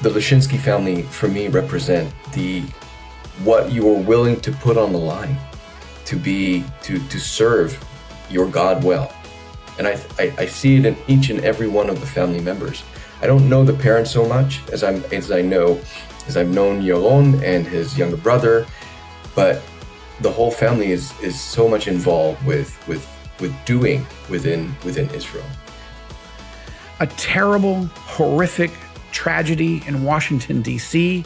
the Leshinski family, for me, represent what you are willing to put on the line to serve your God well. And I see it in each and every one of the family members. I don't know the parents so much as I've known Yaron and his younger brother, but the whole family is so much involved with doing within Israel. A terrible, horrific tragedy in Washington, D.C.,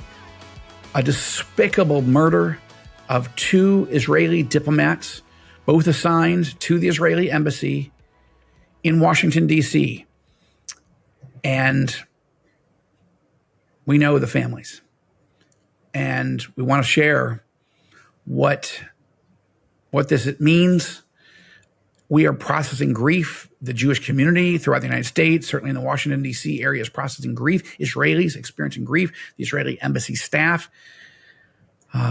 a despicable murder of 2 Israeli diplomats, both assigned to the Israeli embassy in Washington, D.C. And we know the families. And we want to share what this means. We are processing grief. The Jewish community throughout the United States, certainly in the Washington, D.C. area, is processing grief. Israelis experiencing grief. The Israeli embassy staff,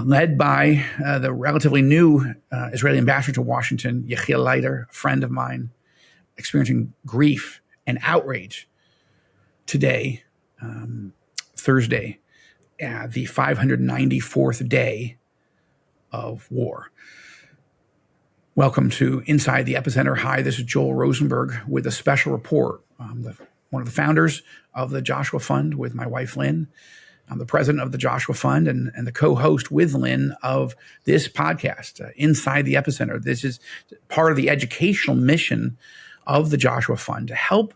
led by the relatively new Israeli ambassador to Washington, Yechiel Leiter, a friend of mine, experiencing grief and outrage today, Thursday, the 594th day of war. Welcome to Inside the Epicenter. Hi, this is Joel Rosenberg with a special report. I'm one of the founders of the Joshua Fund with my wife, Lynn. I'm the president of the Joshua Fund and the co-host with Lynn of this podcast, Inside the Epicenter. This is part of the educational mission of the Joshua Fund to help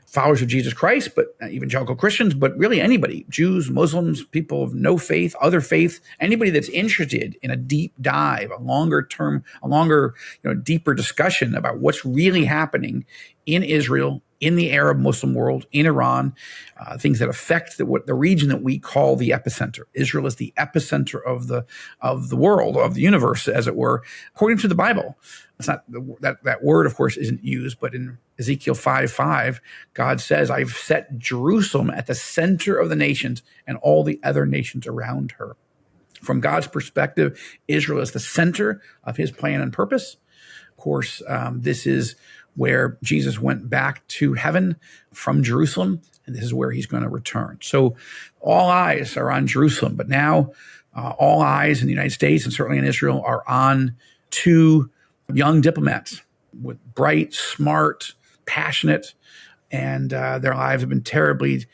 followers of Jesus Christ, but evangelical Christians, but really anybody, Jews, Muslims, people of no faith, other faith, anybody that's interested in a deep dive, a longer, deeper discussion about what's really happening in Israel, in the Arab Muslim world, in Iran, things that affect the region that we call the epicenter. Israel is the epicenter of the world, of the universe, as it were, according to the Bible. It's not that word, of course, isn't used, but in Ezekiel 5:5, God says, "I've set Jerusalem at the center of the nations and all the other nations around her." From God's perspective, Israel is the center of his plan and purpose. Of course, this is where Jesus went back to heaven from Jerusalem, and this is where he's going to return. So all eyes are on Jerusalem, but now all eyes in the United States and certainly in Israel are on 2 young diplomats with bright, smart, passionate, and their lives have been terribly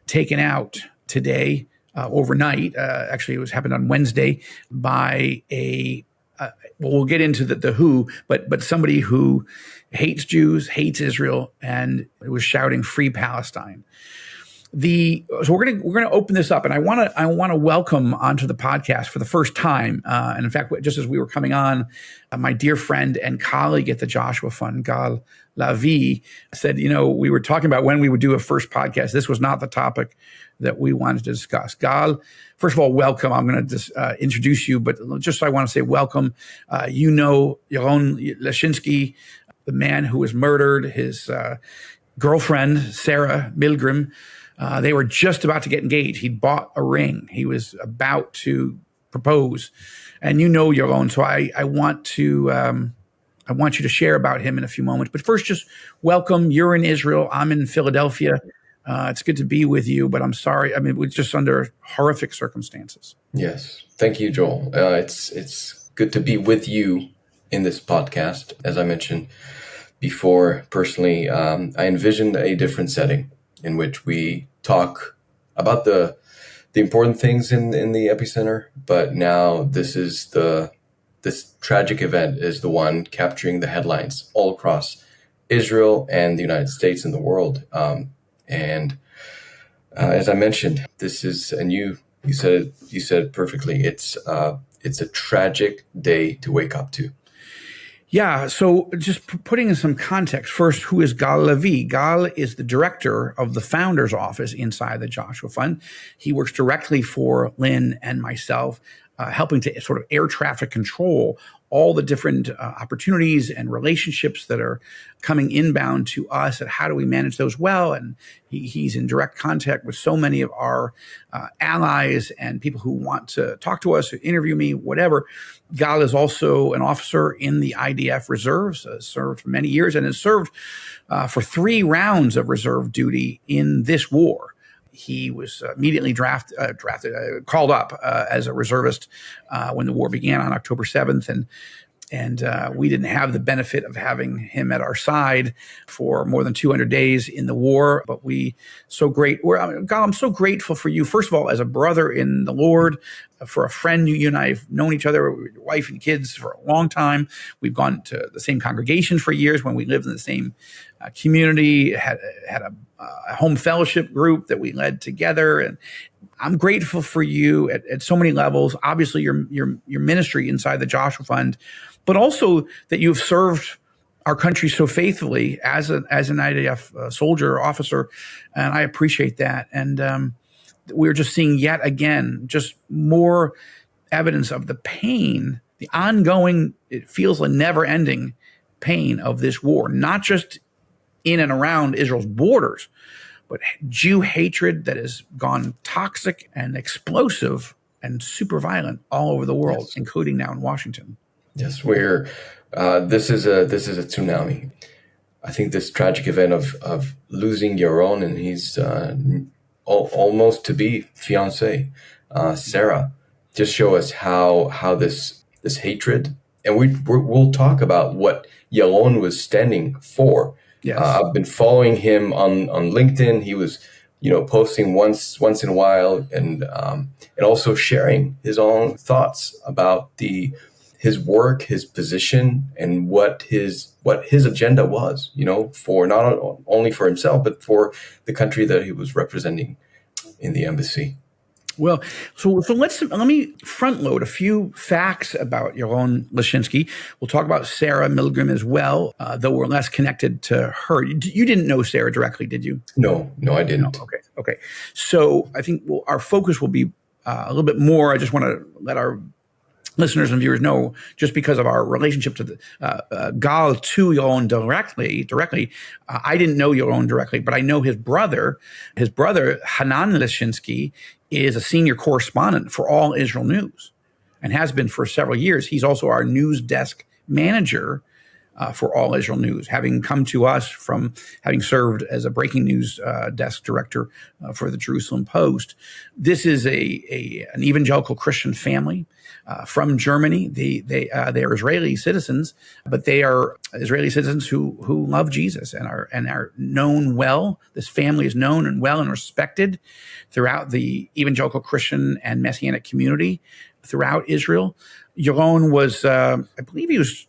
taken out today, overnight. Actually, it happened on Wednesday by we'll get into the who, but somebody who hates Jews, hates Israel, and was shouting "Free Palestine." So we're gonna open this up, and I want to welcome onto the podcast for the first time, and in fact, just as we were coming on, my dear friend and colleague at the Joshua Fund, Gal Lavie, said, we were talking about when we would do a first podcast. This was not the topic that we wanted to discuss. Gal, first of all, welcome. I'm going to just introduce you, but just I want to say welcome. Yaron Leshinski, the man who was murdered, his girlfriend, Sarah Milgram. They were just about to get engaged. He'd bought a ring. He was about to propose. And Yaron, so I want you to share about him in a few moments. But first, just welcome. You're in Israel. I'm in Philadelphia. It's good to be with you, but I'm sorry. I mean, we're just under horrific circumstances. Yes. Thank you, Joel. It's good to be with you in this podcast. As I mentioned before, personally, I envisioned a different setting in which we talk about the important things in the epicenter, but now this tragic event is the one capturing the headlines all across Israel and the United States and the world. And as I mentioned, this is, and you said it perfectly. It's a tragic day to wake up to. Yeah, so just putting in some context, first, who is Gal Lavie? Gal is the director of the founder's office inside the Joshua Fund. He works directly for Lynn and myself, helping to sort of air traffic control all the different opportunities and relationships that are coming inbound to us, and how do we manage those well. And he's in direct contact with so many of our allies and people who want to talk to us, or interview me, whatever. Gal is also an officer in the IDF reserves, served for many years, and has served for 3 rounds of reserve duty in this war. He was immediately called up as a reservist when the war began on October 7th. And we didn't have the benefit of having him at our side for more than 200 days in the war. But God, I'm so grateful for you, first of all, as a brother in the Lord, for a friend. You and I have known each other, your wife and kids, for a long time. We've gone to the same congregation for years when we lived in the same community, had a home fellowship group that we led together. And I'm grateful for you at so many levels. Obviously, your ministry inside the Joshua Fund, but also that you've served our country so faithfully as an IDF soldier or officer, and I appreciate that. And we're just seeing yet again just more evidence of the pain, the ongoing, it feels a never-ending pain of this war, not just in and around Israel's borders, but Jew hatred that has gone toxic and explosive and super violent all over the world, yes, including now in Washington. Yes, this is a tsunami. I think this tragic event of losing Yaron and his almost to be fiancée, Sarah, just show us how this hatred, and we'll talk about what Yaron was standing for. Yes. I've been following him on LinkedIn. He was, posting once in a while, and also sharing his own thoughts about his work, his position, and what his agenda was. For not only for himself, but for the country that he was representing in the embassy. Well, so let me front load a few facts about Yaron Leshinski. We'll talk about Sarah Milgram as well, though we're less connected to her. You didn't know Sarah directly, did you? No, I didn't. No, okay. So I think our focus will be a little bit more. I just want to let our listeners and viewers know, just because of our relationship to the Gal to Yohon directly. I didn't know Yohon directly, but I know his brother. His brother, Hanan Leshinski, is a senior correspondent for All Israel News and has been for several years. He's also our news desk manager for All Israel News, having come to us from having served as a breaking news desk director for the Jerusalem Post. This is an evangelical Christian family from Germany. They are Israeli citizens, but they are Israeli citizens who love Jesus and are known well. This family is known and well and respected throughout the evangelical Christian and Messianic community throughout Israel. Yaron was, I believe he was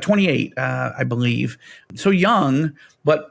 28, I believe. So young, but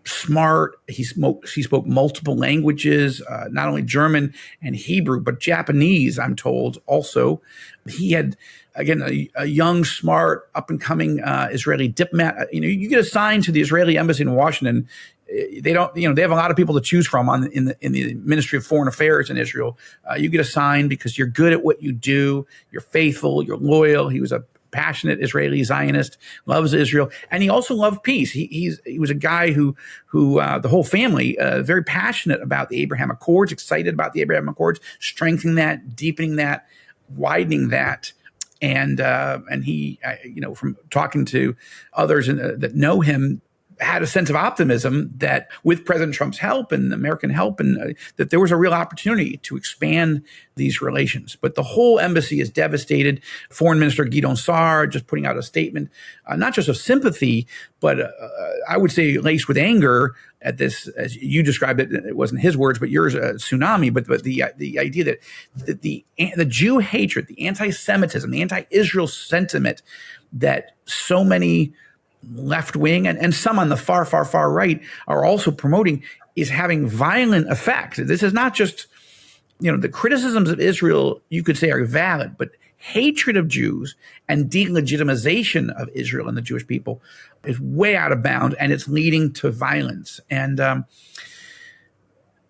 smart. He spoke multiple languages, not only German and Hebrew, but Japanese, I'm told also. He had, again, a young, smart, up-and-coming Israeli diplomat. You get assigned to the Israeli embassy in Washington. They don't, they have a lot of people to choose from in the Ministry of Foreign Affairs in Israel. You get assigned because you're good at what you do. You're faithful. You're loyal. He was a passionate Israeli Zionist, loves Israel, and he also loved peace. He was a guy who the whole family very passionate about the Abraham Accords, excited about the Abraham Accords, strengthening that, deepening that, widening that. And he, from talking to others that know him, had a sense of optimism that with President Trump's help and American help, and that there was a real opportunity to expand these relations. But the whole embassy is devastated. Foreign Minister Gideon Sa'ar just putting out a statement, not just of sympathy, but I would say laced with anger at this, as you described it. It wasn't his words, but yours, tsunami. But the idea that the Jew hatred, the anti-Semitism, the anti-Israel sentiment that so many left wing and some on the far right are also promoting is having violent effects. This is not just, the criticisms of Israel, you could say, are valid, but hatred of Jews and delegitimization of Israel and the Jewish people is way out of bounds, and it's leading to violence. And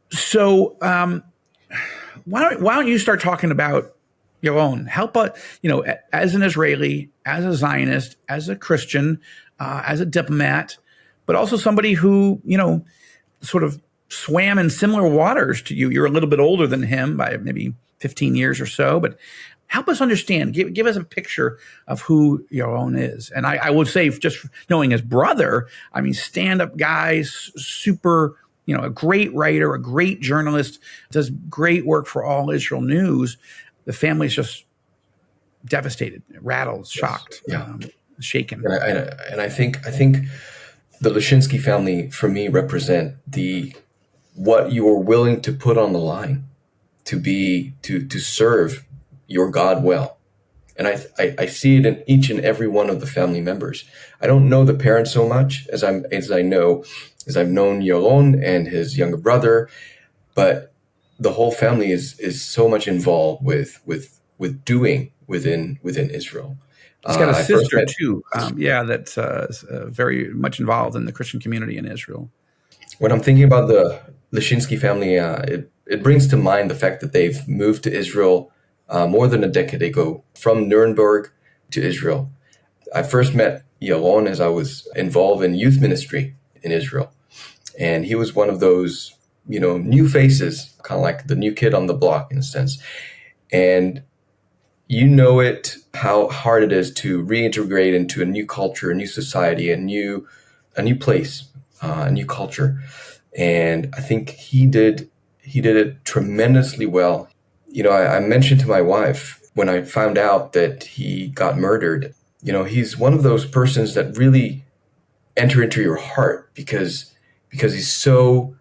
so why don't you start talking about your own help? As an Israeli, as a Zionist, as a Christian, as a diplomat, but also somebody who, sort of swam in similar waters to you. You're a little bit older than him by maybe 15 years or so, but help us understand, give us a picture of who Yaron is. And I would say, just knowing his brother, stand-up guy, super, a great writer, a great journalist, does great work for All Israel News. The family's just devastated, rattled, shocked, Yeah. shaken. And I think the Leshinski family for me represent what you are willing to put on the line to serve your God well. And I see it in each and every one of the family members. I don't know the parents so much as I've known Yaron and his younger brother, but the whole family is so much involved with doing within Israel. He's got a I first sister met, too. That's very much involved in the Christian community in Israel. when I'm thinking about the Leshinski family, it brings to mind the fact that they've moved to Israel more than a decade ago from Nuremberg to Israel. I first met Yaron as I was involved in youth ministry in Israel. And he was one of those, new faces, kind of like the new kid on the block in a sense. And how hard it is to reintegrate into a new culture, a new society, a new place, a new culture. And I think he did it tremendously well. I mentioned to my wife when I found out that he got murdered, he's one of those persons that really enter into your heart because he's so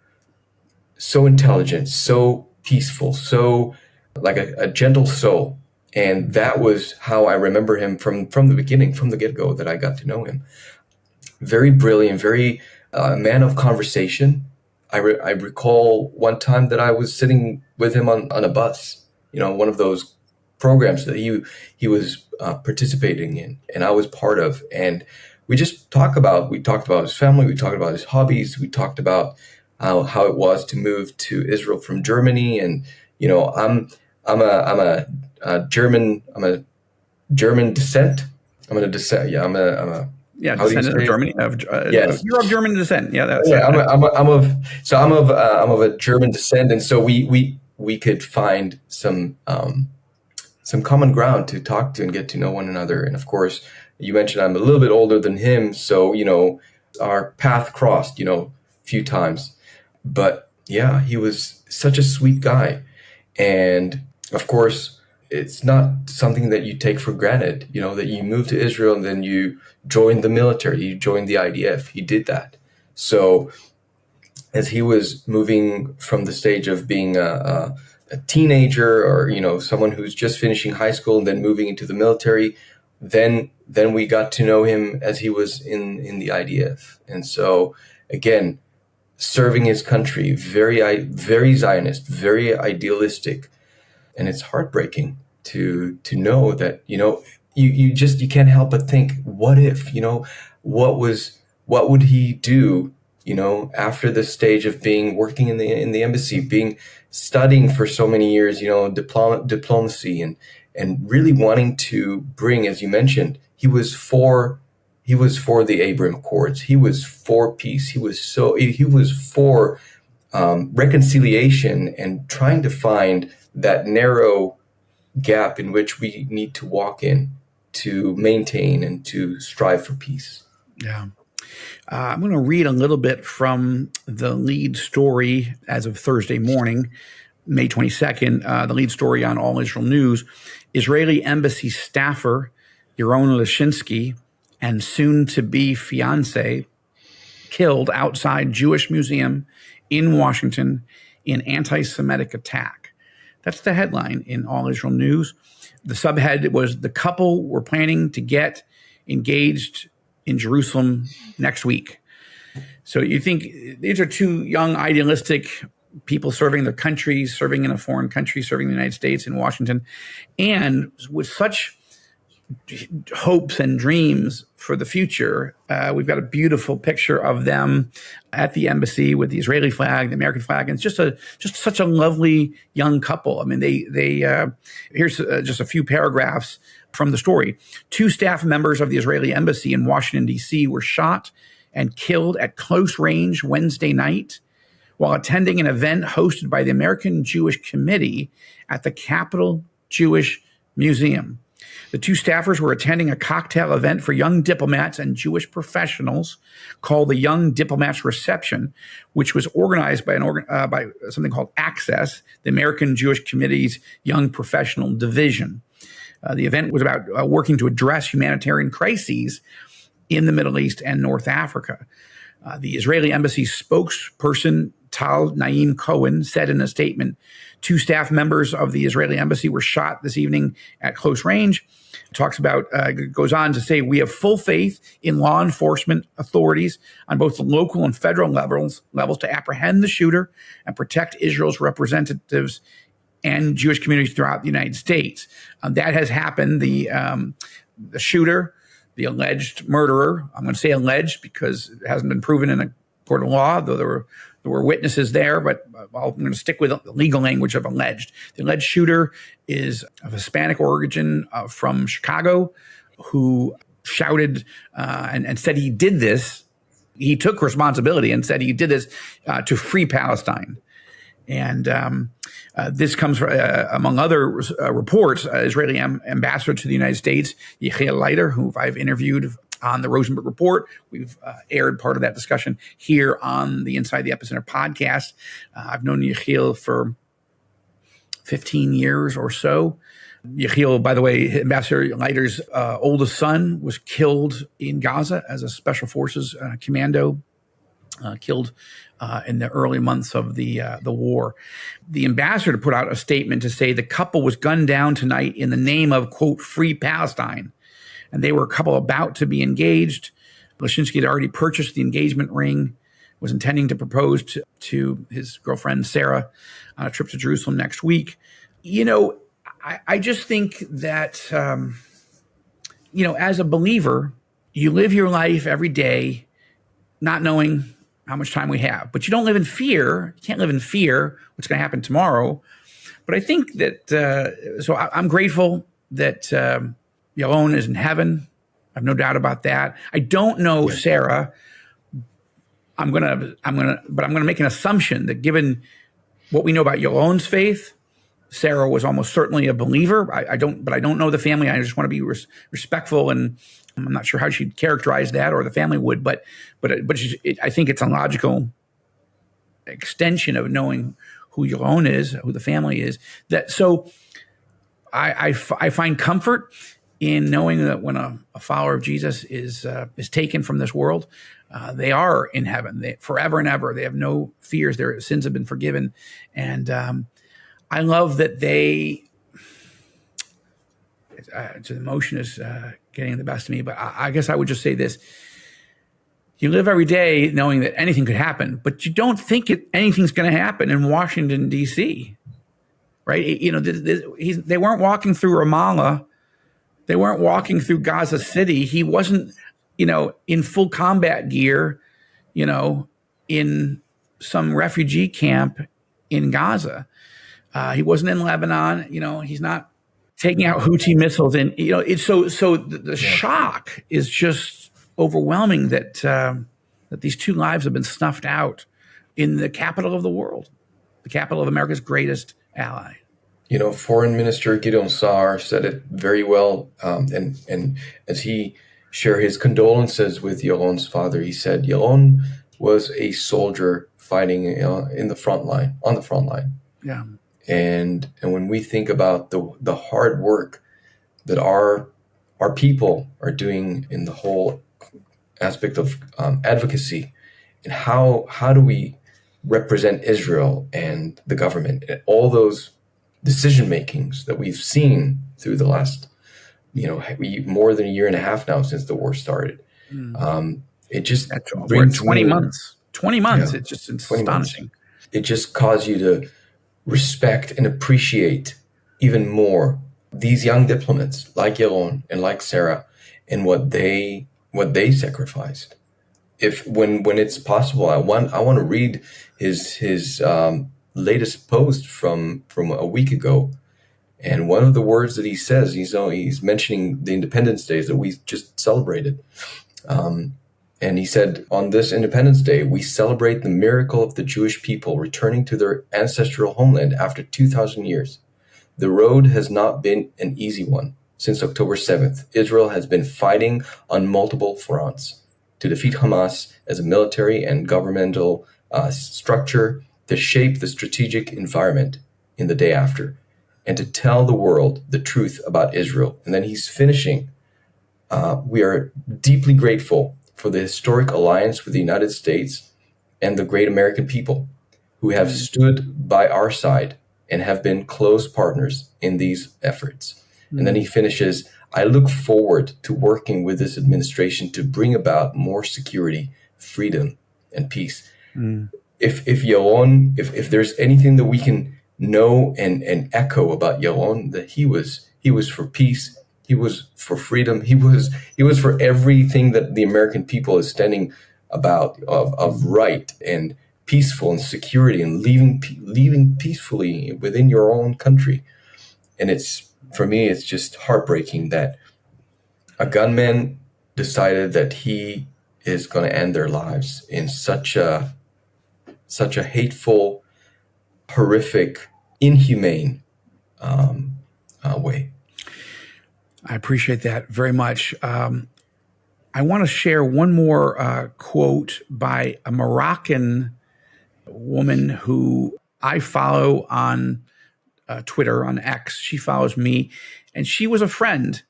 intelligent, so peaceful, so like a gentle soul. And that was how I remember him from the beginning, from the get-go that I got to know him. Very brilliant, very man of conversation. I recall one time that I was sitting with him on a bus, one of those programs that he was participating in and I was part of. And we talked about his family, we talked about his hobbies, we talked about how it was to move to Israel from Germany. And, I'm a German descent. Descendant of Germany. Yes, You're of German descent. Yeah, that's I'm of a German descent, and so we could find some common ground to talk to and get to know one another. And of course, you mentioned I'm a little bit older than him, so our path crossed a few times. But yeah, he was such a sweet guy, and of course, it's not something that you take for granted, that you move to Israel and then you join the military, you join the IDF. He did that. So as he was moving from the stage of being a teenager or, someone who's just finishing high school and then moving into the military, then we got to know him as he was in the IDF. And so again, serving his country, very Zionist, very idealistic. And it's heartbreaking to know that, you can't help but think, what if, what would he do, after the stage of working in the embassy, studying for so many years, diplomacy and really wanting to bring, as you mentioned, he was for the Abraham Accords. He was for peace. He was for reconciliation and trying to find that narrow gap in which we need to walk in to maintain and to strive for peace. Yeah. I'm going to read a little bit from the lead story as of Thursday morning, May 22nd, the lead story on All Israel News. Israeli embassy staffer Yaron Leshinski and soon-to-be fiancé killed outside Jewish Museum in Washington in anti-Semitic attack. That's the headline in All Israel News. The subhead was, the couple were planning to get engaged in Jerusalem next week. So you think these are two young, idealistic people serving their country, serving in a foreign country, serving the United States in Washington, and with such hopes and dreams for the future. We've got a beautiful picture of them at the embassy with the Israeli flag, the American flag, and it's just such a lovely young couple. I mean, they here's just a few paragraphs from the story. 2 staff members of the Israeli embassy in Washington, D.C. were shot and killed at close range Wednesday night while attending an event hosted by the American Jewish Committee at the Capitol Jewish Museum. The two staffers were attending a cocktail event for young diplomats and Jewish professionals called the Young Diplomats Reception, which was organized by by something called Access, the American Jewish Committee's Young Professional Division. The event was about working to address humanitarian crises in the Middle East and North Africa. The Israeli embassy spokesperson Tal Naim Cohen said in a statement, 2 staff members of the Israeli embassy were shot this evening at close range. Goes on to say, we have full faith in law enforcement authorities on both the local and federal levels to apprehend the shooter and protect Israel's representatives and Jewish communities throughout the United States. That has happened. The shooter, the alleged murderer, I'm going to say alleged because it hasn't been proven in a court of law, though there were witnesses there, but I'm going to stick with the legal language of alleged. The alleged shooter is of Hispanic origin from Chicago, who shouted and said he did this. He took responsibility and said he did this to free Palestine. And this comes from, among other reports, Israeli ambassador to the United States, Yechiel Leiter, who I've interviewed on the Rosenberg Report. We've aired part of that discussion here on the Inside the Epicenter podcast. I've known Yechiel for 15 years or so. Yechiel, by the way, Ambassador Leiter's oldest son was killed in Gaza as a special forces commando, killed in the early months of the war. The ambassador put out a statement to say the couple was gunned down tonight in the name of, quote, free Palestine. And they were a couple about to be engaged. Leshinski had already purchased the engagement ring, was intending to propose to his girlfriend, Sarah, on a trip to Jerusalem next week. You know, I just think that, as a believer, you live your life every day not knowing how much time we have. But you don't live in fear. You can't live in fear what's going to happen tomorrow. But I think that, so I'm grateful that Yaron is in heaven. I have no doubt about that. I don't know Sarah. I'm gonna make an assumption that given what we know about Yaron's faith, Sarah was almost certainly a believer. I don't know the family. I just want to be respectful, and I'm not sure how she'd characterize that or the family would. But I think it's a logical extension of knowing who Yohon is, who the family is. So I find comfort in knowing that when a follower of Jesus is taken from this world, they are in heaven forever and ever. They have no fears. Their sins have been forgiven. And I love that the emotion is getting the best of me. But I guess I would just say this. You live every day knowing that anything could happen, but you don't think anything's going to happen in Washington, D.C., right? They weren't walking through Ramallah. They weren't walking through Gaza City. He wasn't, in full combat gear, in some refugee camp in Gaza. He wasn't in Lebanon. He's not taking out Houthi missiles. And, it's so the shock is just overwhelming that these 2 lives have been snuffed out in the capital of the world, the capital of America's greatest ally. Foreign Minister Gideon Sa'ar said it very well, and as he shared his condolences with Yaron's father, he said Yaron was a soldier fighting on the front line. Yeah, and when we think about the hard work that our people are doing in the whole aspect of advocacy, and how do we represent Israel and the government and all those decision makings that we've seen through the last, more than a year and a half now since the war started. It just we're in 20 months. 20 months. Yeah, it's astonishing. Months. It just caused you to respect and appreciate even more these young diplomats like Yaron and like Sarah and what they sacrificed. When it's possible, I want to read his latest post from a week ago, and one of the words that he says, he's mentioning the Independence Days that we just celebrated, and he said, on this Independence Day we celebrate the miracle of the Jewish people returning to their ancestral homeland after 2,000 years. The road has not been an easy one. since October 7th, Israel has been fighting on multiple fronts to defeat Hamas as a military and governmental structure, to shape the strategic environment in the day after, and to tell the world the truth about Israel. And then he's finishing, we are deeply grateful for the historic alliance with the United States and the great American people who have stood by our side and have been close partners in these efforts. And then he finishes, I look forward to working with this administration to bring about more security, freedom, and peace. If Yohon, if there's anything that we can know and echo about Yaron, that he was for peace, he was for freedom, he was for everything that the American people is standing about of right and peaceful and security and living peacefully within your own country. And for me, it's just heartbreaking that a gunman decided that he is going to end their lives in such a hateful, horrific, inhumane way. I appreciate that very much. I want to share one more quote by a Moroccan woman who I follow on Twitter, on X. She follows me, and she was a friend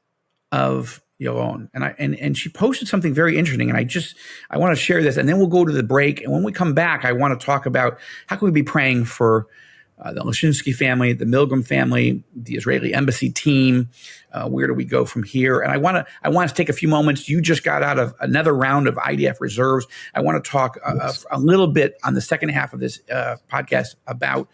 of Yaron, and she posted something very interesting, and I want to share this, and then we'll go to the break. And when we come back, I want to talk about how can we be praying for the Leshinski family, the Milgram family, the Israeli embassy team. Where do we go from here? And I want to take a few moments. You just got out of another round of IDF reserves. I want to talk a little bit on the second half of this podcast about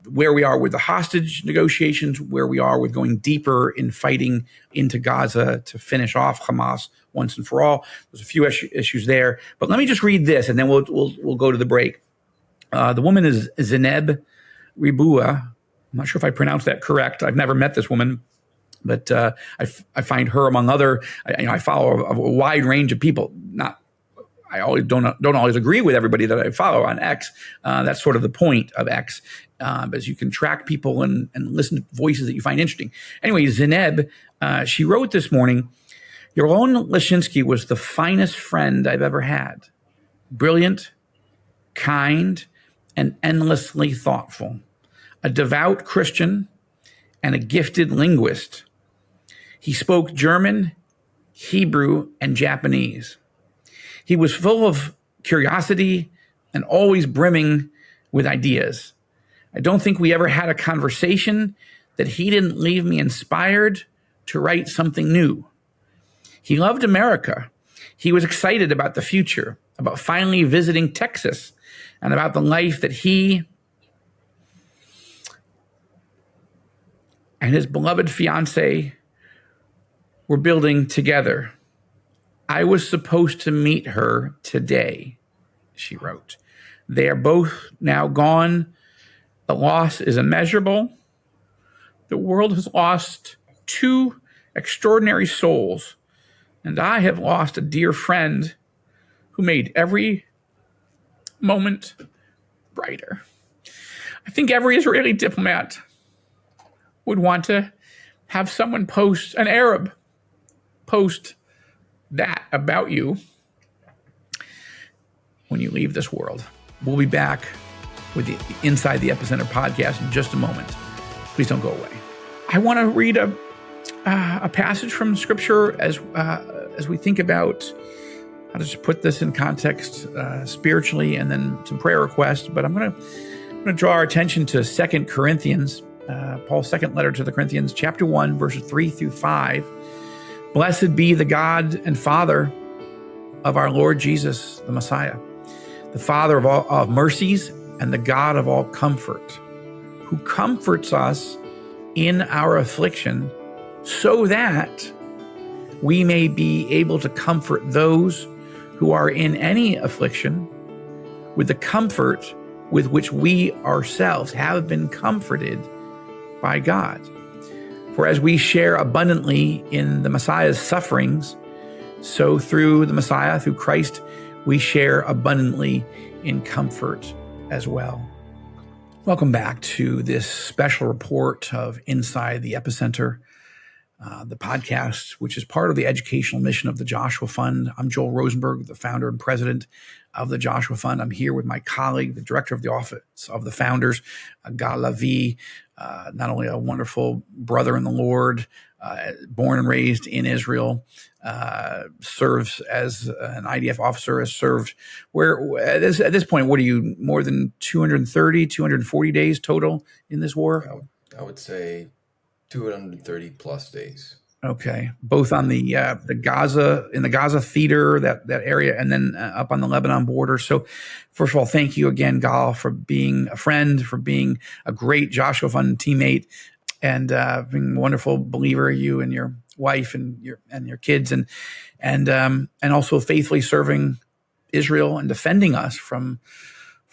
where we are with the hostage negotiations, where we are with going deeper in fighting into Gaza to finish off Hamas once and for all. There's a few issues there, but let me just read this, and then we'll go to the break. The woman is Zineb Ribua. I'm not sure if I pronounced that correct. I've never met this woman, but I find her among other. I follow a wide range of people. I always don't always agree with everybody that I follow on X. That's sort of the point of X, as you can track people and listen to voices that you find interesting. Anyway, Zineb, she wrote this morning, Yaron Leshinski was the finest friend I've ever had. Brilliant, kind, and endlessly thoughtful. A devout Christian and a gifted linguist. He spoke German, Hebrew, and Japanese. He was full of curiosity and always brimming with ideas. I don't think we ever had a conversation that he didn't leave me inspired to write something new. He loved America. He was excited about the future, about finally visiting Texas, and about the life that he and his beloved fiancée were building together. I was supposed to meet her today, she wrote. They are both now gone. The loss is immeasurable. The world has lost two extraordinary souls, and I have lost a dear friend who made every moment brighter. I think every Israeli diplomat would want to have someone post, an Arab post that about you when you leave this world. We'll be back with the Inside the Epicenter podcast in just a moment. Please don't go away. I want to read a passage from Scripture as we think about how to just put this in context spiritually, and then some prayer requests. But I'm going to draw our attention to 2 Corinthians, Paul's second letter to the Corinthians, chapter 1, verses 3 through 5. Blessed be the God and Father of our Lord Jesus, the Messiah, the Father of all mercies and the God of all comfort, who comforts us in our affliction, so that we may be able to comfort those who are in any affliction with the comfort with which we ourselves have been comforted by God. For as we share abundantly in the Messiah's sufferings, so through the Messiah, through Christ, we share abundantly in comfort as well. Welcome back to this special report of Inside the Epicenter. the podcast, which is part of the educational mission of the Joshua Fund. I'm Joel Rosenberg, the founder and president of the Joshua Fund. I'm here with my colleague, the director of the Office of the Founders, Lavie, not only a wonderful brother in the Lord, born and raised in Israel, serves as an IDF officer, has served where at this point, what are you, more than 230, 240 days total in this war? I would say 230 plus days. Okay, both on the Gaza, in the Gaza theater, that area, and then up on the Lebanon border. So, first of all, thank you again, Gal, for being a friend, for being a great Joshua Fund teammate, and being a wonderful believer. You and your wife and your kids, and also faithfully serving Israel and defending us from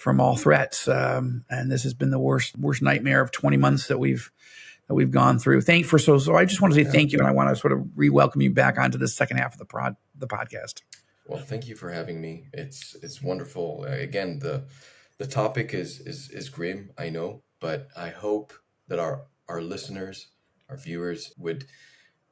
all threats. And this has been the worst nightmare of 20 months that we've gone through. So I just want to say thank you, and I want to sort of re-welcome you back onto the second half of the podcast. Well, thank you for having me. It's wonderful. Again, the topic is grim, I know, but I hope that our listeners, our viewers, would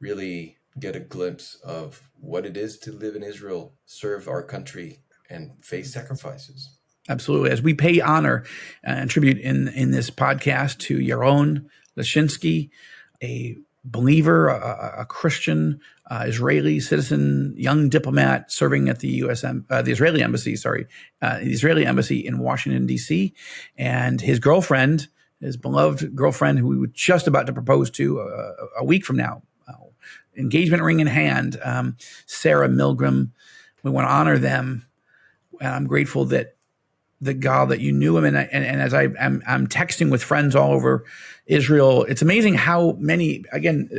really get a glimpse of what it is to live in Israel, serve our country, and face sacrifices. Absolutely. As we pay honor and tribute in this podcast to Yaron, Leshinski, a believer, a Christian, Israeli citizen, young diplomat serving at the Israeli embassy in Washington, D.C., and his girlfriend, his beloved girlfriend, who we were just about to propose to a week from now, engagement ring in hand, Sarah Milgram. We want to honor them, and I'm grateful that God, that you knew him, and as I'm texting with friends all over Israel, it's amazing how many. Again,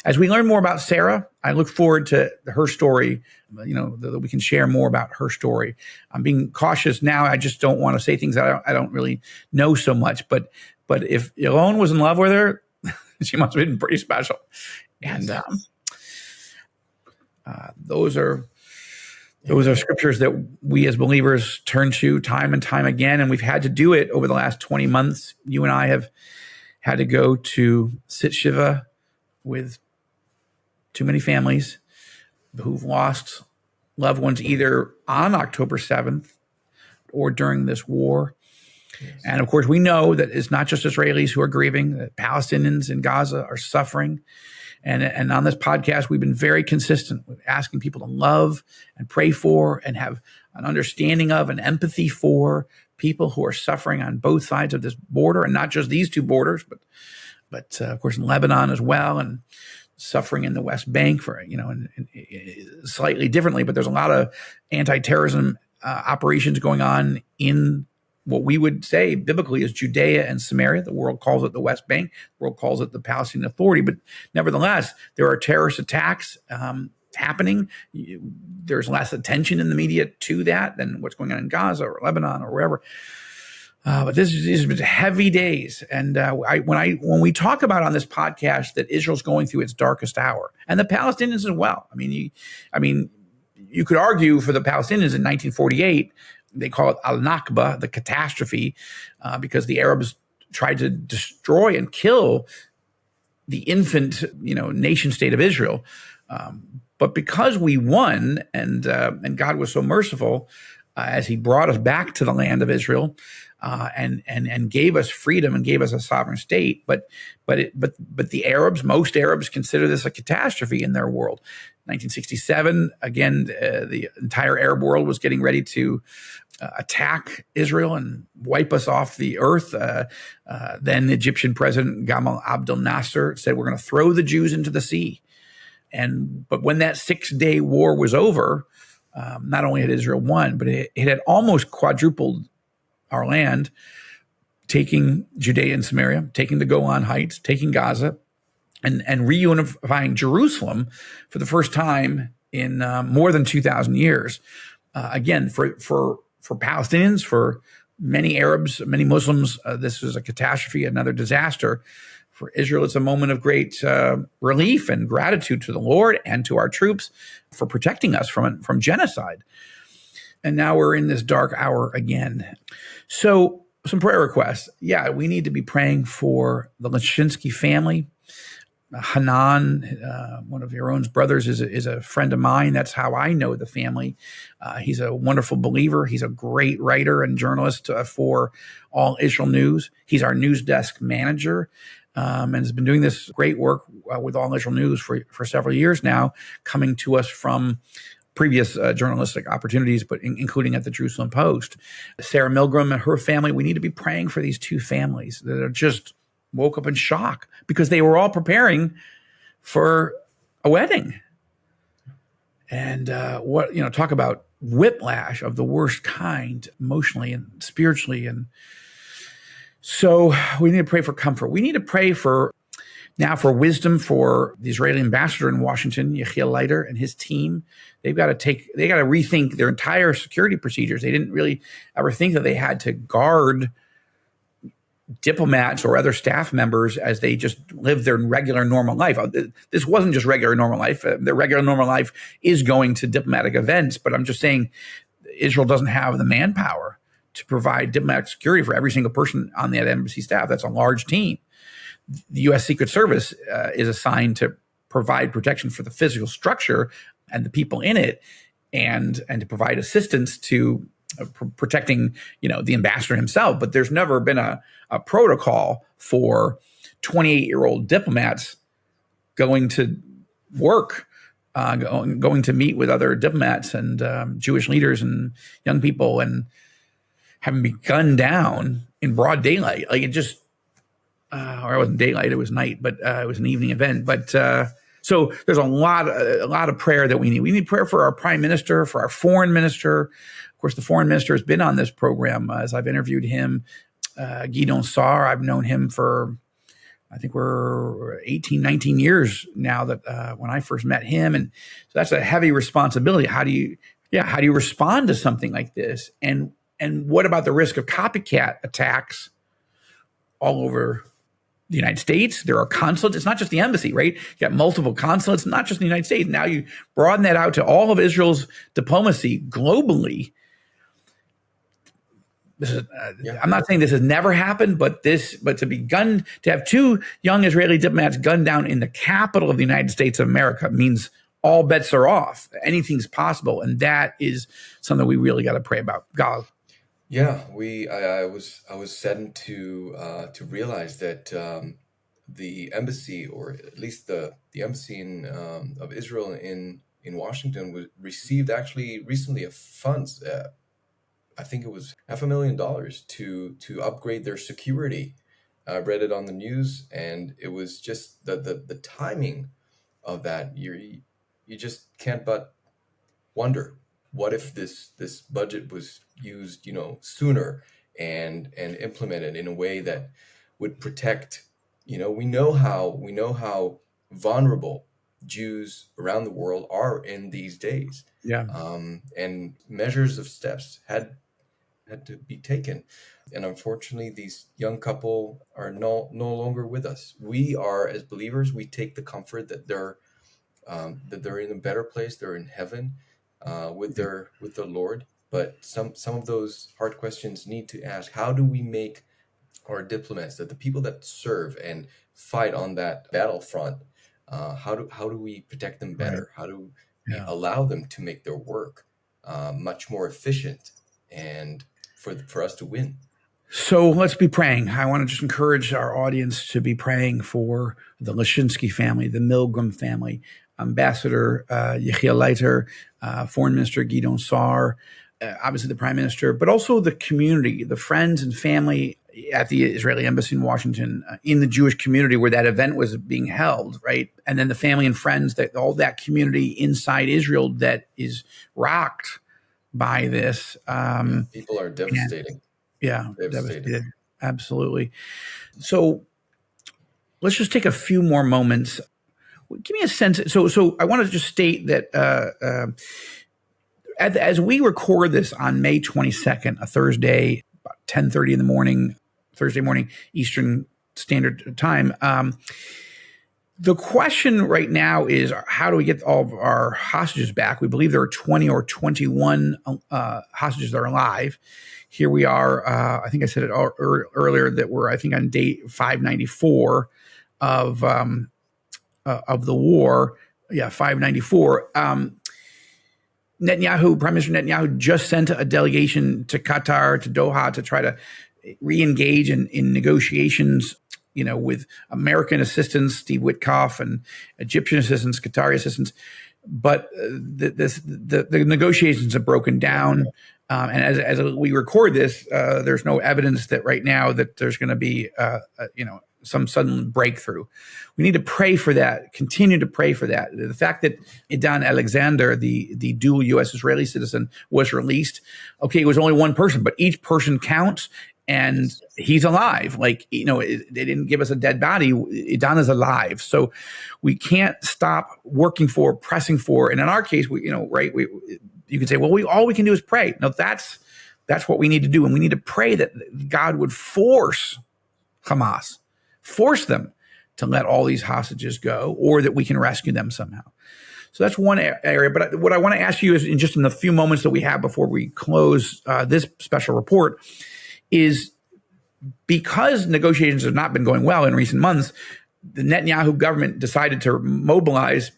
as we learn more about Sarah, I look forward to her story. That we can share more about her story. I'm being cautious now. I just don't want to say things that I don't really know so much. But if Yohon was in love with her, she must have been pretty special. And those are scriptures that we as believers turn to time and time again, and we've had to do it over the last 20 months. You and I have had to go to sit Shiva with too many families who've lost loved ones either on October 7th or during this war. Yes. And of course, we know that it's not just Israelis who are grieving, that Palestinians in Gaza are suffering. And on this podcast, we've been very consistent with asking people to love and pray for and have an understanding of and empathy for people who are suffering on both sides of this border, and not just these two borders, but of course in Lebanon as well, and suffering in the West Bank for and slightly differently. But there's a lot of anti-terrorism operations going on in what we would say biblically is Judea and Samaria. The world calls it the West Bank. The world calls it the Palestinian Authority. But nevertheless, there are terrorist attacks happening. There's less attention in the media to that than what's going on in Gaza or Lebanon or wherever. But these have been heavy days. And when we talk about on this podcast that Israel's going through its darkest hour, and the Palestinians as well. I mean, you could argue for the Palestinians in 1948. They call it al-Nakba, the catastrophe, because the Arabs tried to destroy and kill the infant, nation state of Israel. But because we won, and God was so merciful as He brought us back to the land of Israel, and gave us freedom and gave us a sovereign state. But the Arabs, most Arabs, consider this a catastrophe in their world. 1967, again, the entire Arab world was getting ready to attack Israel and wipe us off the earth. Then Egyptian President Gamal Abdel Nasser said, "We're going to throw the Jews into the sea." But when that 6-day war was over, not only had Israel won, but it had almost quadrupled our land, taking Judea and Samaria, taking the Golan Heights, taking Gaza, and reunifying Jerusalem for the first time in more than 2,000 years. Again, for Palestinians, for many Arabs, many Muslims, this is a catastrophe, another disaster. For Israel, it's a moment of great relief and gratitude to the Lord and to our troops for protecting us from genocide. And now we're in this dark hour again. So some prayer requests. Yeah, we need to be praying for the Leshinski family. Hanan, one of Yaron's brothers, is a friend of mine. That's how I know the family. He's a wonderful believer. He's a great writer and journalist for All Israel News. He's our news desk manager, and has been doing this great work with All Israel News for several years now, coming to us from previous journalistic opportunities, but including at the Jerusalem Post. Sarah Milgram and her family, we need to be praying for these two families that are just woke up in shock because they were all preparing for a wedding. And talk about whiplash of the worst kind, emotionally and spiritually. And so we need to pray for comfort. We need to pray for wisdom for the Israeli ambassador in Washington, Yechiel Leiter, and his team. They got to rethink their entire security procedures. They didn't really ever think that they had to guard diplomats or other staff members as they just live their regular normal life. This wasn't just regular normal life. Their regular normal life is going to diplomatic events, but I'm just saying Israel doesn't have the manpower to provide diplomatic security for every single person on that embassy staff. That's a large team. The U.S. Secret Service is assigned to provide protection for the physical structure and the people in it, and to provide assistance to protecting, the ambassador himself. But there's never been a protocol for 28-year-old diplomats going to work, going to meet with other diplomats and Jewish leaders and young people, and having been gunned down in broad daylight. Like it just, or it wasn't daylight, it was night, but it was an evening event. But so there's a lot of prayer that we need. We need prayer for our prime minister, for our foreign minister. Of course, the foreign minister has been on this program as I've interviewed him. Gideon Sar, I've known him for, I think we're 18, 19 years now that when I first met him. And so that's a heavy responsibility. How do you respond to something like this? And what about the risk of copycat attacks all over the United States? There are consulates. It's not just the embassy, right? You got multiple consulates, not just in the United States. Now you broaden that out to all of Israel's diplomacy globally. This is, I'm not saying this has never happened, but to have two young Israeli diplomats gunned down in the capital of the United States of America means all bets are off. Anything's possible, and that is something we really got to pray about. God. Yeah, I was saddened to realize that the embassy, or at least the embassy of Israel in Washington, received actually recently a funds. I think it was $500,000 to upgrade their security. I read it on the news, and it was just the timing of that. You just can't but wonder, what if this budget was used, sooner and implemented in a way that would protect. We know how vulnerable Jews around the world are in these days. Yeah. And measures of steps had to be taken. And unfortunately, these young couple are no longer with us. We are, as believers, we take the comfort that they're in a better place. They're in heaven with the Lord. But some of those hard questions need to ask: how do we make our diplomats, that the people that serve and fight on that battlefront, how do we protect them better? How do we allow them to make their work much more efficient, and for us to win? So let's be praying. I want to just encourage our audience to be praying for the Leshinski family, the Milgram family, Ambassador Yechiel Leiter, Foreign Minister Gideon Sar, obviously the Prime Minister, but also the community, the friends and family at the Israeli embassy in Washington, in the Jewish community where that event was being held, right? And then the family and friends, all that community inside Israel that is rocked by this. People are devastating. Devastated. Absolutely. So let's just take a few more moments. Give me a sense. So I want to just state that as we record this on May 22nd, a Thursday, about 10:30 in the morning, Thursday morning, Eastern Standard Time, the question right now is, how do we get all of our hostages back? We believe there are 20 or 21 hostages that are alive. Here we are. I think I said it earlier that we're, I think, on day 594 of of the war. Yeah, 594. Netanyahu, Prime Minister Netanyahu, just sent a delegation to Qatar, to Doha, to try to re-engage in negotiations, with American assistance, Steve Witkoff, and Egyptian assistance, Qatari assistance. But the negotiations have broken down. And as we record this, there's no evidence that right now that there's going to be, some sudden breakthrough. We need to pray for that, continue to pray for that. The fact that Idan Alexander, the dual U.S.-Israeli citizen, was released, okay, it was only one person, but each person counts, and he's alive. They didn't give us a dead body. Idan is alive. So we can't stop working for, pressing for, and in our case, you can say, well, all we can do is pray. No, that's what we need to do, and we need to pray that God would force Hamas, force them to let all these hostages go, or that we can rescue them somehow. So that's one area. But what I want to ask you is, in the few moments that we have before we close this special report, is because negotiations have not been going well in recent months, the Netanyahu government decided to mobilize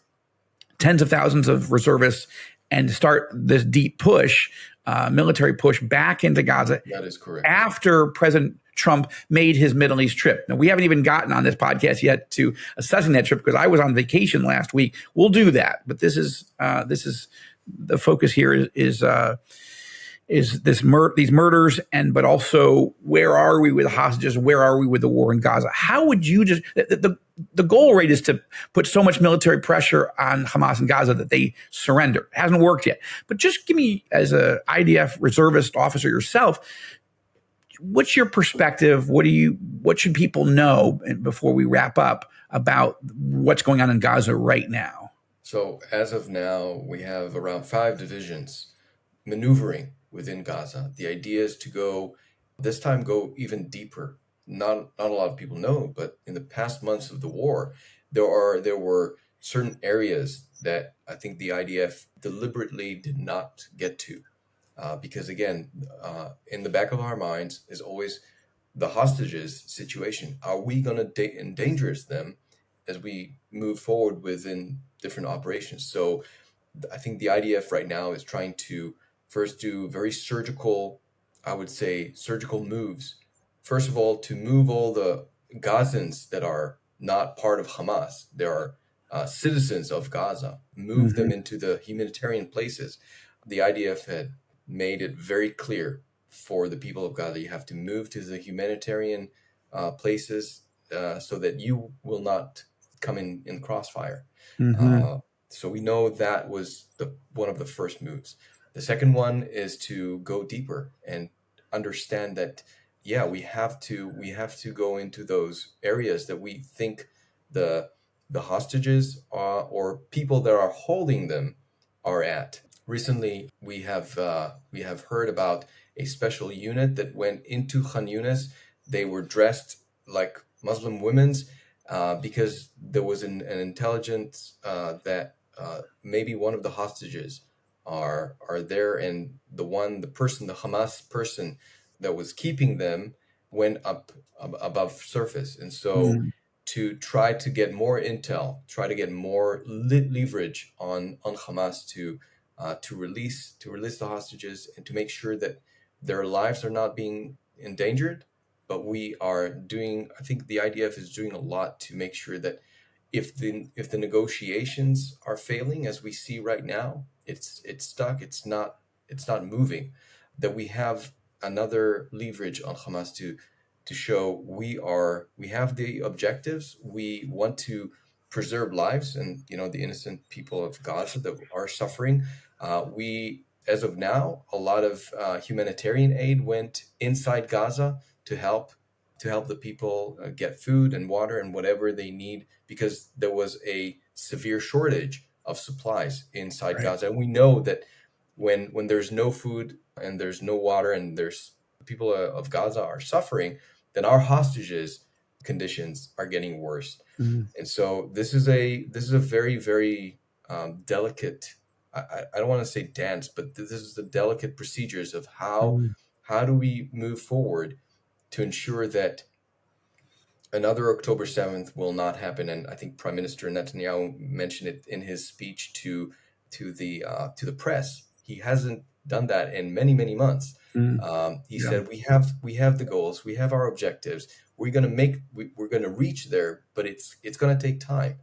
tens of thousands of reservists and start this deep push, military push back into Gaza. That is correct. After President Trump made his Middle East trip. Now, we haven't even gotten on this podcast yet to assessing that trip because I was on vacation last week. We'll do that, but this is the focus here is these murders, but also where are we with hostages? Where are we with the war in Gaza? How would you the goal rate is to put so much military pressure on Hamas and Gaza that they surrender. It hasn't worked yet. But just give me, as a IDF reservist officer yourself, what's your perspective? What should people know before we wrap up about what's going on in Gaza right now? So as of now, we have around 5 divisions maneuvering within Gaza. The idea is to go even deeper. Not a lot of people know, but in the past months of the war, there were certain areas that I think the IDF deliberately did not get to. Because again, in the back of our minds is always the hostages situation. Are we going to endanger them as we move forward within different operations? So I think the IDF right now is trying to first do very surgical moves. First of all, to move all the Gazans that are not part of Hamas, there are citizens of Gaza, move them into the humanitarian places. The IDF had made it very clear for the people of Gaza, you have to move to the humanitarian places so that you will not come in the crossfire. So we know that was one of the first moves. The second one is to go deeper and understand that, we have to go into those areas that we think the hostages or people that are holding them are at. Recently, we have heard about a special unit that went into Khan Yunis. They were dressed like Muslim women's because there was an intelligence that maybe one of the hostages are there, and the Hamas person that was keeping them went up above surface, and so to try to get more intel, try to get more leverage on Hamas to release the hostages and to make sure that their lives are not being endangered. But I think the IDF is doing a lot to make sure that if the negotiations are failing, as we see right now, it's stuck, it's not moving, that we have another leverage on Hamas to show we have the objectives. We want to preserve lives and the innocent people of Gaza that are suffering. As of now, a lot of humanitarian aid went inside Gaza to help the people get food and water and whatever they need, because there was a severe shortage of supplies inside Gaza. And we know that when there's no food and there's no water and there's people of Gaza are suffering, then our hostages conditions are getting worse. And so this is a very, very delicate, I don't want to say dance, but this is the delicate procedures of how do we move forward to ensure that another October 7th will not happen, and I think Prime Minister Netanyahu mentioned it in his speech to the press. He hasn't done that in many, many months. He said we have the goals, we have our objectives. We're going to reach there, but it's going to take time.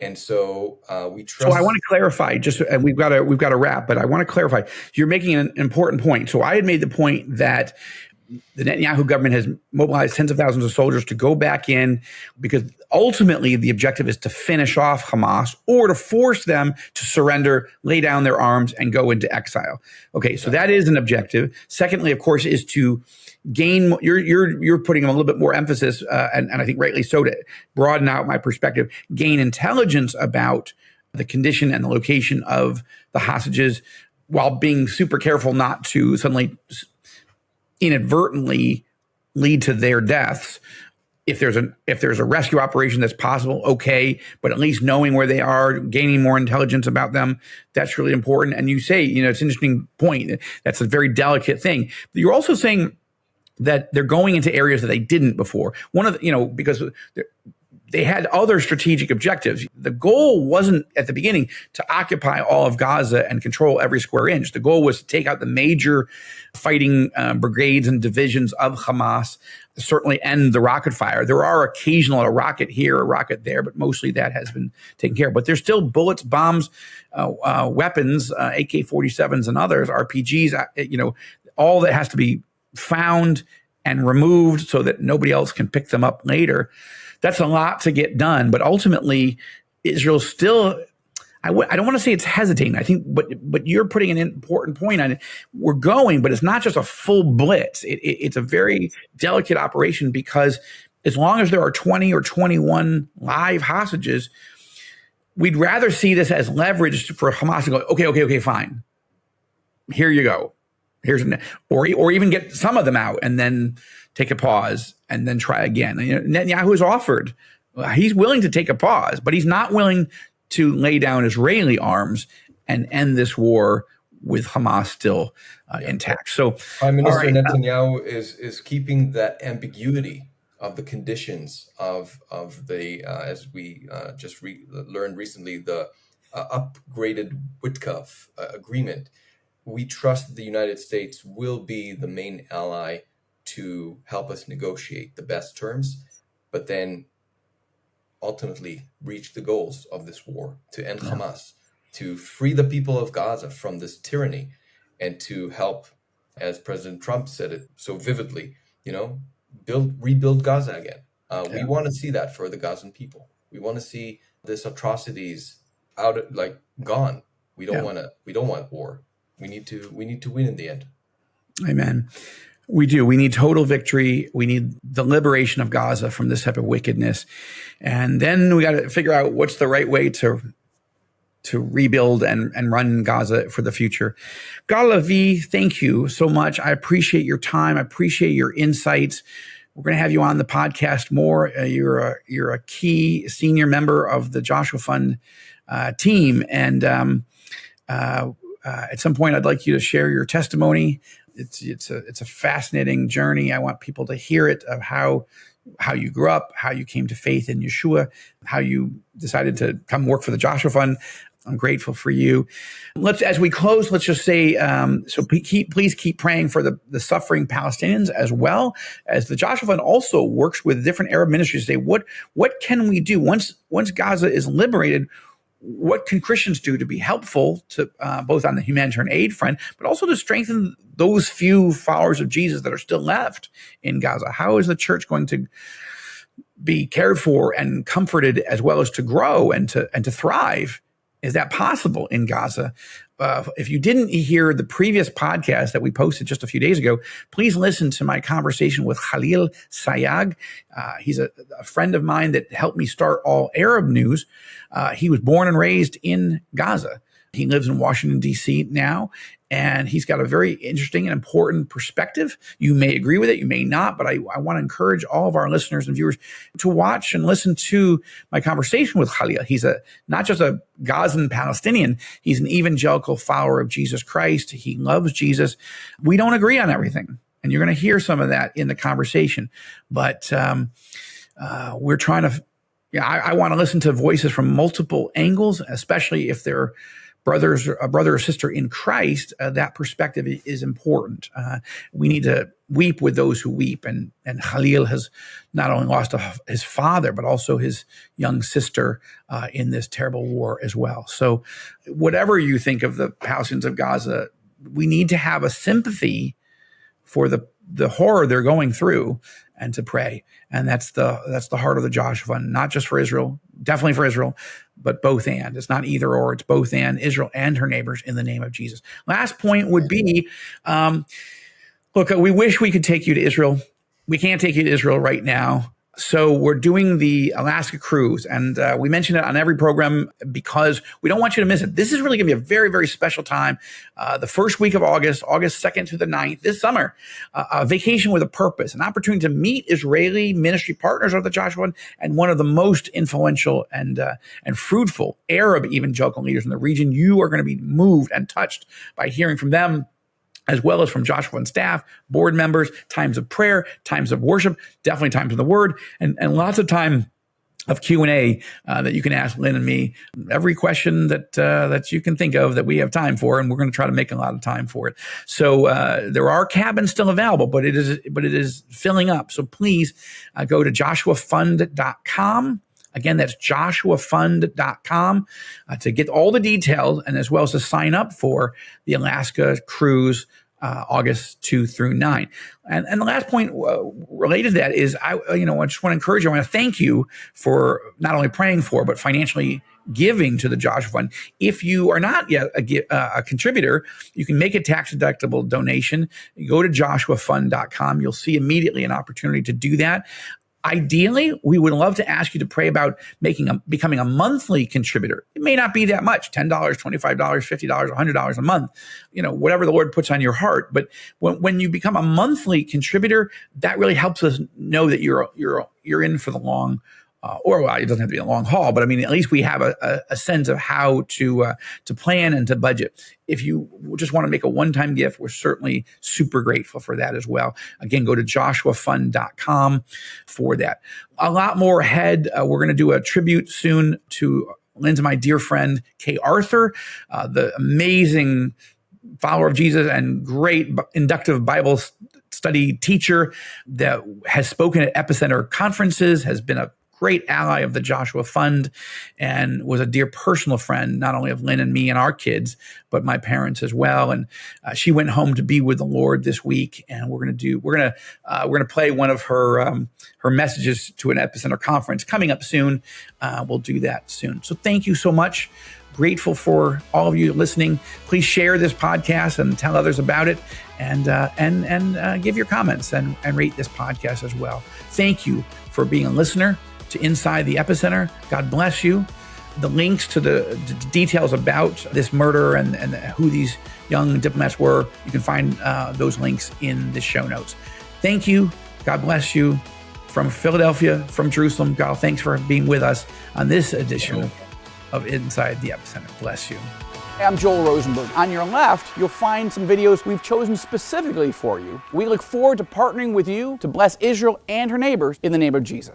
And so we trust. So I want to clarify, and we've got to wrap, but I want to clarify. You're making an important point. So I had made the point that the Netanyahu government has mobilized tens of thousands of soldiers to go back in, because ultimately the objective is to finish off Hamas or to force them to surrender, lay down their arms, and go into exile. Okay, so that is an objective. Secondly, of course, is to gain. You're putting a little bit more emphasis, and I think rightly so, to broaden out my perspective. Gain intelligence about the condition and the location of the hostages, while being super careful not to suddenly inadvertently lead to their deaths. If there's a rescue operation that's possible, okay, but at least knowing where they are, gaining more intelligence about them, that's really important. And you say, it's an interesting point. That's a very delicate thing. But you're also saying that they're going into areas that they didn't before. One of the, because they had other strategic objectives. The goal wasn't at the beginning to occupy all of Gaza and control every square inch. The goal was to take out the major fighting brigades and divisions of Hamas, certainly end the rocket fire. There are occasional, a rocket here, a rocket there, but mostly that has been taken care of. But there's still bullets, bombs, weapons, AK-47s and others, RPGs, all that has to be found and removed so that nobody else can pick them up later. That's a lot to get done, but ultimately, Israel still, I don't want to say it's hesitating. I think, but you're putting an important point on it. We're going, but it's not just a full blitz. It's a very delicate operation, because as long as there are 20 or 21 live hostages, we'd rather see this as leverage for Hamas to go, okay, fine. Here you go. Or even get some of them out and then take a pause and then try again. Netanyahu has offered, he's willing to take a pause, but he's not willing to lay down Israeli arms and end this war with Hamas still intact. So Prime Minister Netanyahu is keeping that ambiguity of the conditions of the, as we just learned recently, the upgraded Witkoff agreement. We trust the United States will be the main ally to help us negotiate the best terms, but then ultimately reach the goals of this war, to end Hamas, to free the people of Gaza from this tyranny, and to help, as President Trump said it so vividly, rebuild Gaza again. We want to see that for the Gazan people. We want to see this atrocities gone. We don't want war. We need to win in the end. Amen. We do. We need total victory. We need the liberation of Gaza from this type of wickedness. And then we got to figure out what's the right way to rebuild and run Gaza for the future. Lavie, thank you so much. I appreciate your time. I appreciate your insights. We're going to have you on the podcast more. You're a key senior member of the Joshua Fund team. And at some point, I'd like you to share your testimony. It's a fascinating journey. I want people to hear it, of how you grew up, how you came to faith in Yeshua, how you decided to come work for the Joshua Fund. I'm grateful for you. As we close, let's just say, please keep praying for the suffering Palestinians, as well as the Joshua Fund also works with different Arab ministries to say, what can we do once Gaza is liberated? What can Christians do to be helpful to both on the humanitarian aid front, but also to strengthen those few followers of Jesus that are still left in Gaza? How is the church going to be cared for and comforted, as well as to grow and to thrive? Is that possible in Gaza? If you didn't hear the previous podcast that we posted just a few days ago, please listen to my conversation with Khalil Sayag. He's a friend of mine that helped me start All Arab News. He was born and raised in Gaza. He lives in Washington, D.C. now, and he's got a very interesting and important perspective. You may agree with it, you may not, but I want to encourage all of our listeners and viewers to watch and listen to my conversation with Khalil. He's not just a Gazan Palestinian, he's an evangelical follower of Jesus Christ. He loves Jesus. We don't agree on everything, and you're going to hear some of that in the conversation. But we're trying to, I want to listen to voices from multiple angles, especially if they're a brother or sister in Christ. That perspective is important. We need to weep with those who weep. And Khalil has not only lost his father, but also his young sister in this terrible war as well. So whatever you think of the Palestinians of Gaza, we need to have a sympathy for the horror they're going through and to pray. And that's the heart of the Joshua Fund, not just for Israel, definitely for Israel, but both and. It's not either or, it's both and, Israel and her neighbors in the name of Jesus. Last point would be, look, we wish we could take you to Israel. We can't take you to Israel right now. So we're doing the Alaska cruise, and we mention it on every program because we don't want you to miss it. This is really going to be a very, very special time. The first week of August 2nd through the 9th, this summer, a vacation with a purpose, an opportunity to meet Israeli ministry partners of the Joshua and one of the most influential and fruitful Arab evangelical leaders in the region. You are going to be moved and touched by hearing from them, as well as from Joshua and staff, board members, times of prayer, times of worship, definitely times of the word, and lots of time of Q&A that you can ask Lynn and me. Every question that you can think of that we have time for, and we're going to try to make a lot of time for it. So there are cabins still available, but it is filling up. So please go to joshuafund.com. Again, that's joshuafund.com to get all the details, and as well as to sign up for the Alaska cruise August 2 through 9. And the last point related to that is, I just want to encourage you. I want to thank you for not only praying for, but financially giving to the Joshua Fund. If you are not yet a contributor, you can make a tax-deductible donation. You go to joshuafund.com. You'll see immediately an opportunity to do that. Ideally, we would love to ask you to pray about becoming a monthly contributor. It may not be that much, $10, $25, $50, $100 a month, whatever the Lord puts on your heart. But when you become a monthly contributor, that really helps us know that you're in for the long it doesn't have to be a long haul, but I mean, at least we have a sense of how to plan and to budget. If you just want to make a one-time gift, we're certainly super grateful for that as well. Again, go to joshuafund.com for that. A lot more ahead. We're going to do a tribute soon to Lynn's, my dear friend, Kay Arthur, the amazing follower of Jesus and great inductive Bible study teacher that has spoken at Epicenter conferences, has been a great ally of the Joshua Fund, and was a dear personal friend, not only of Lynn and me and our kids, but my parents as well. And she went home to be with the Lord this week, and we're gonna play one of her messages to an Epicenter conference coming up soon. We'll do that soon. So thank you so much. Grateful for all of you listening. Please share this podcast and tell others about it, and give your comments and rate this podcast as well. Thank you for being a listener to Inside the Epicenter. God bless you. The links to the details about this murder and who these young diplomats were, you can find those links in the show notes. Thank you. God bless you. From Philadelphia, from Jerusalem, God, thanks for being with us on this edition of Inside the Epicenter. Bless you. I'm Joel Rosenberg. On your left, you'll find some videos we've chosen specifically for you. We look forward to partnering with you to bless Israel and her neighbors in the name of Jesus.